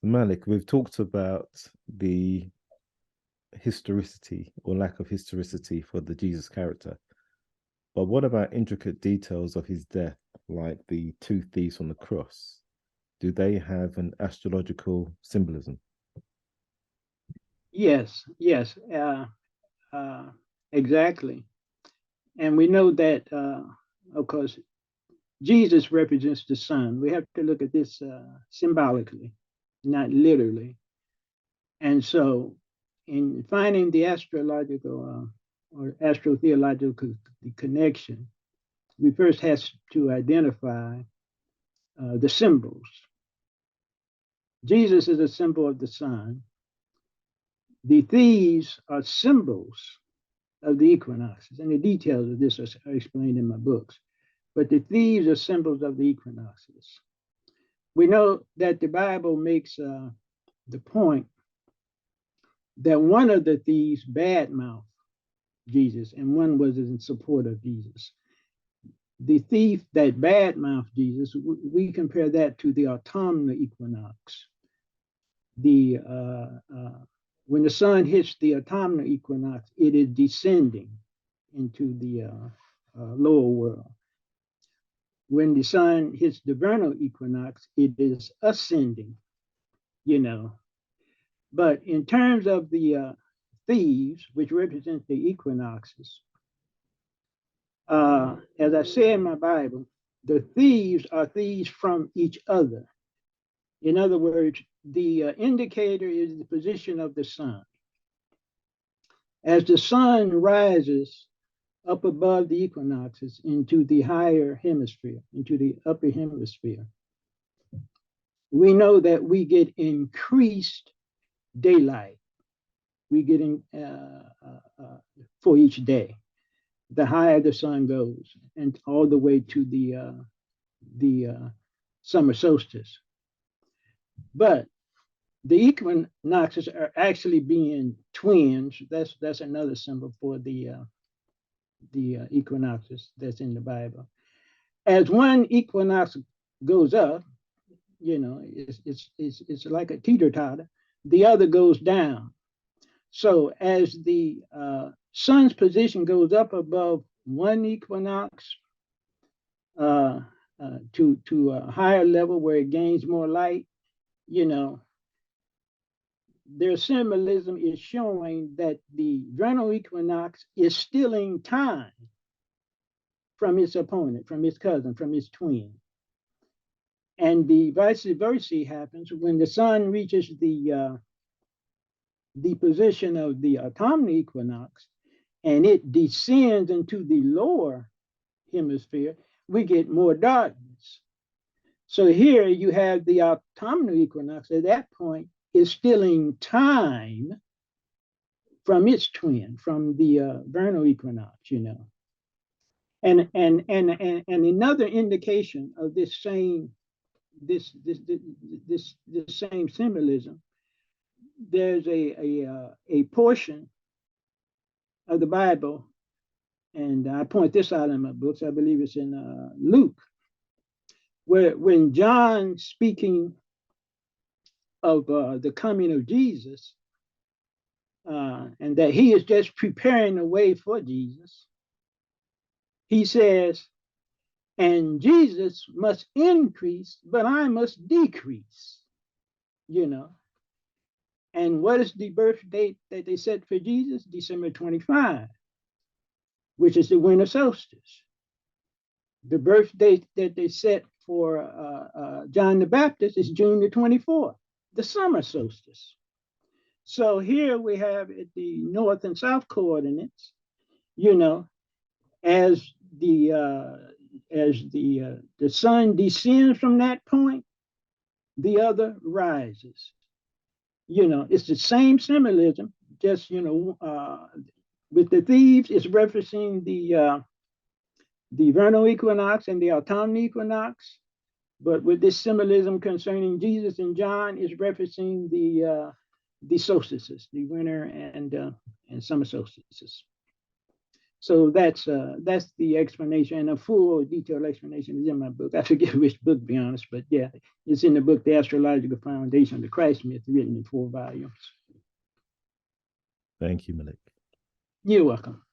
Malik, we've talked about the historicity or lack of historicity for the Jesus character, but what about intricate details of his death, like the two thieves on the cross? Do they have an astrological symbolism? Yes, yes, uh, exactly. And we know that, of course, Jesus represents the sun. We have to look at this symbolically, not literally. And so, in finding the astrological or astrotheological connection, we first have to identify the symbols. Jesus is a symbol of the sun. The thieves are symbols of the equinoxes, and the details of this are explained in my books. But the thieves are symbols of the equinoxes. We know that the Bible makes the point that one of the thieves badmouthed Jesus, and one was in support of Jesus. The thief that badmouthed Jesus, we compare that to the autumnal equinox. The When the sun hits the autumnal equinox, it is descending into the lower world. When the sun hits the vernal equinox, it is ascending, you know. But in terms of the thieves, which represent the equinoxes, as I say in my Bible, the thieves are thieves from each other. In other words, the indicator is the position of the sun. As the sun rises up above the equinoxes into the higher hemisphere, into the upper hemisphere, we know that we get increased daylight. We get in for each day. The higher the sun goes, and all the way to the summer solstice. But the equinoxes are actually being twins. That's another symbol for the equinoxes that's in the Bible. As one equinox goes up, it's like a teeter-totter. The other goes down. So as the sun's position goes up above one equinox to a higher level where it gains more light, you know, their symbolism is showing that the vernal equinox is stealing time from its opponent, from its cousin, from its twin. And the vice versa happens when the sun reaches the position of the autumnal equinox and it descends into the lower hemisphere, we get more darkness. So here you have the autumnal equinox at that point is stealing time from its twin, from the vernal equinox. And another indication of this same symbolism, there's a portion of the Bible, and I point this out in my books. I believe it's in Luke, where when John speaking of the coming of Jesus, and that he is just preparing the way for Jesus, he says, and Jesus must increase, but I must decrease, you know. And what is the birth date that they set for Jesus? December 25, which is the winter solstice. The birth date that they set for John the Baptist is June the 24th, the summer solstice. So here we have at the north and south coordinates, as the sun descends from that point, the other rises. It's the same symbolism, just with the thieves, it's referencing the vernal equinox and the autumnal equinox, but with this symbolism concerning Jesus and John, is referencing the solstices, the winter and summer solstices. So that's the explanation, and a full detailed explanation is in my book. I forget which book, to be honest, but yeah, it's in the book, The Astrological Foundation of the Christ Myth, written in 4 volumes. Thank you, Malik. You're welcome.